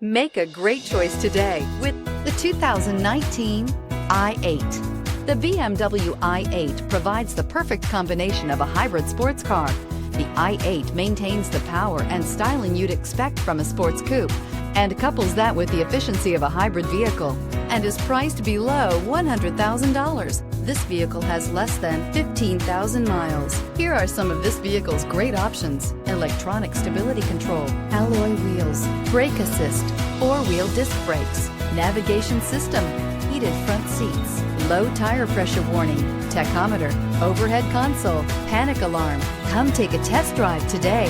Make a great choice today with the 2019 i8. The BMW i8 provides the perfect combination of a hybrid sports car. The i8 maintains the power and styling you'd expect from a sports coupe and couples that with the efficiency of a hybrid vehicle and is priced below $100,000. This vehicle has less than 15,000 miles. Here are some of this vehicle's great options: electronic stability control, alloy wheels, brake assist, four-wheel disc brakes, navigation system, heated front seats, low tire pressure warning, tachometer, overhead console, panic alarm. Come take a test drive today.